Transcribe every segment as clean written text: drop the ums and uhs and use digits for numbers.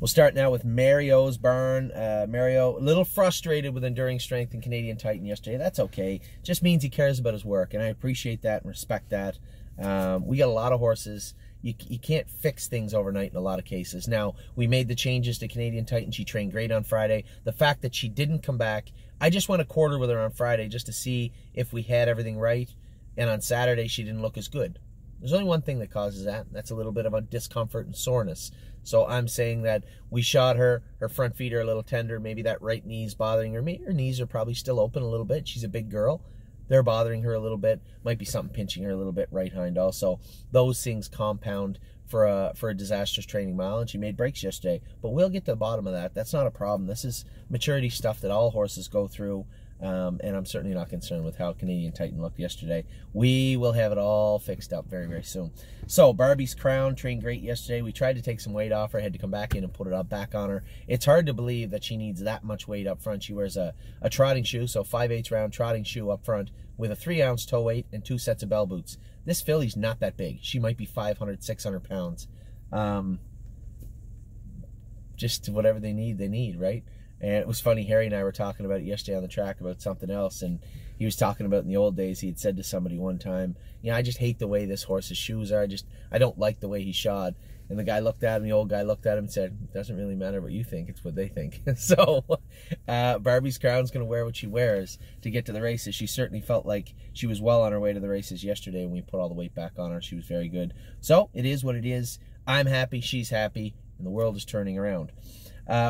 We'll start now with Mario's barn. Mario, a little frustrated with Enduring Strength and Canadian Titan yesterday. That's okay. Just means he cares about his work, and I appreciate that and respect that. We got a lot of horses. You can't fix things overnight in a lot of cases. Now, we made the changes to Canadian Titan. She trained great on Friday. The fact that she didn't come back, I just went a quarter with her on Friday just to see if we had everything right. And on Saturday, she didn't look as good. There's only one thing that causes that, and that's a little bit of a discomfort and soreness. So I'm saying that we shot her front feet are a little tender, maybe that right knee's bothering her. Maybe her knees are probably still open a little bit. She's a big girl. They're bothering her a little bit. Might be something pinching her a little bit right hind also. Those things compound for a disastrous training mile, and she made breaks yesterday. But we'll get to the bottom of that. That's not a problem. This is maturity stuff that all horses go through. And I'm certainly not concerned with how Canadian Titan looked yesterday. We will have it all fixed up very, very soon. So, Barbie's Crown trained great yesterday. We tried to take some weight off her. Had to come back in and put it up back on her. It's hard to believe that she needs that much weight up front. She wears a trotting shoe, so 5/8 round trotting shoe up front with a 3-ounce toe weight and 2 sets of bell boots. This filly's not that big. She might be 500, 600 pounds. Just whatever they need, right? And it was funny, Harry and I were talking about it yesterday on the track about something else, and he was talking about in the old days, he had said to somebody one time, you know, I just hate the way this horse's shoes are. I don't like the way he shod. And the guy looked at him, the old guy looked at him and said, it doesn't really matter what you think, it's what they think. So, Barbie's Crown's going to wear what she wears to get to the races. She certainly felt like she was well on her way to the races yesterday when we put all the weight back on her. She was very good. So, it is what it is. I'm happy, she's happy, and the world is turning around.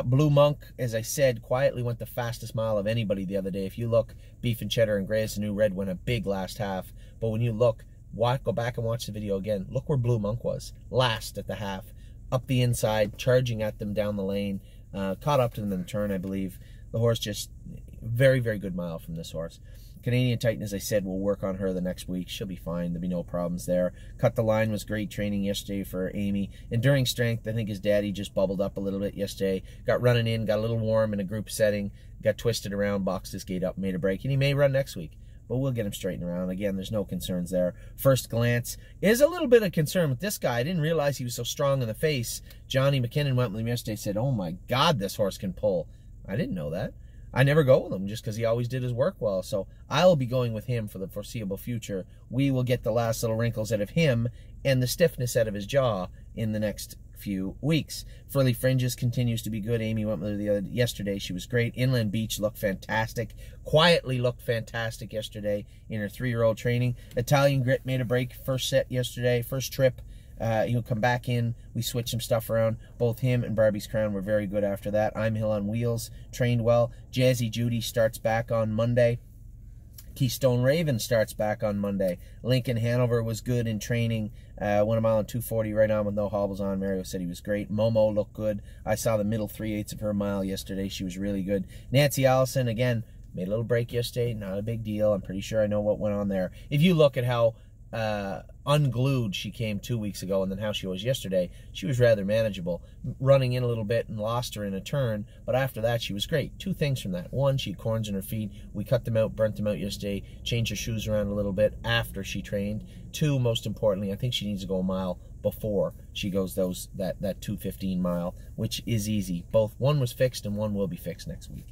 Blue Monk, as I said, quietly went the fastest mile of anybody the other day. If you look, Beef and Cheddar and Gray as the New Red went a big last half. But when you look, go back and watch the video again. Look where Blue Monk was. Last at the half. Up the inside, charging at them down the lane. Caught up to them in the turn, I believe. The horse just, very, very good mile from this horse. Canadian Titan, as I said, will work on her the next week. She'll be fine. There'll be no problems there. Cut the Line was great training yesterday for Amy. Enduring Strength, I think his daddy just bubbled up a little bit yesterday. Got running in, got a little warm in a group setting, got twisted around, boxed his gate up, made a break, and he may run next week. But we'll get him straightened around. Again, there's no concerns there. First Glance is a little bit of concern with this guy. I didn't realize he was so strong in the face. Johnny McKinnon went with him yesterday, said, oh my God, this horse can pull. I didn't know that. I never go with him just because he always did his work well. So I'll be going with him for the foreseeable future. We will get the last little wrinkles out of him and the stiffness out of his jaw in the next few weeks. Furley Fringes continues to be good. Amy went with her yesterday. She was great. Inland Beach looked fantastic. Quietly looked fantastic yesterday in her 3-year-old training. Italian Grit made a break first set yesterday, first trip. He'll come back in. We switched some stuff around. Both him and Barbie's Crown were very good after that. I'm Hill on Wheels trained well. Jazzy Judy starts back on Monday. Keystone Raven starts back on Monday. Lincoln Hanover was good in training. Went a mile and 2:40 right on with no hobbles on. Mario said he was great. Momo looked good. I saw the middle 3/8 of her mile yesterday. She was really good. Nancy Allison, again, made a little break yesterday. Not a big deal. I'm pretty sure I know what went on there. If you look at how unglued she came 2 weeks ago and then how she was yesterday, she was rather manageable. Running in a little bit and lost her in a turn, but after that she was great. 2 things from that. 1, she had corns in her feet. We cut them out, burnt them out yesterday, changed her shoes around a little bit after she trained. 2, most importantly, I think she needs to go a mile before she goes that 2:15 mile, which is easy. Both, 1 was fixed and 1 will be fixed next week.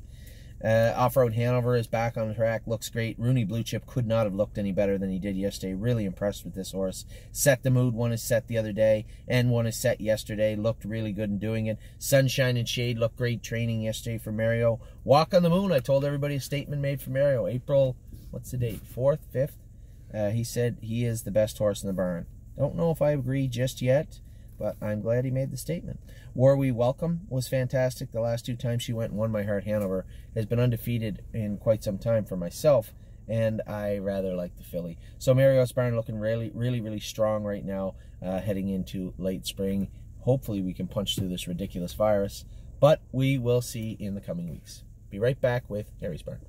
Off-Road Hanover is back on the track, looks great. Rooney Blue Chip could not have looked any better than he did yesterday. Really impressed with this horse. Set the Mood, 1 is set the other day, and 1 is set yesterday. Looked really good in doing it. Sunshine and Shade looked great training yesterday for Mario. Walk on the Moon, I told everybody a statement made for Mario. April, what's the date, 4th, 5th? He said he is the best horse in the barn. Don't know if I agree just yet, but I'm glad he made the statement. War We Welcome was fantastic. The last 2 times she went and won my heart. Hanover has been undefeated in quite some time for myself, and I rather like the filly. So Mario's barn looking really, really, really strong right now, heading into late spring. Hopefully we can punch through this ridiculous virus, but we will see in the coming weeks. Be right back with Harry's Barn.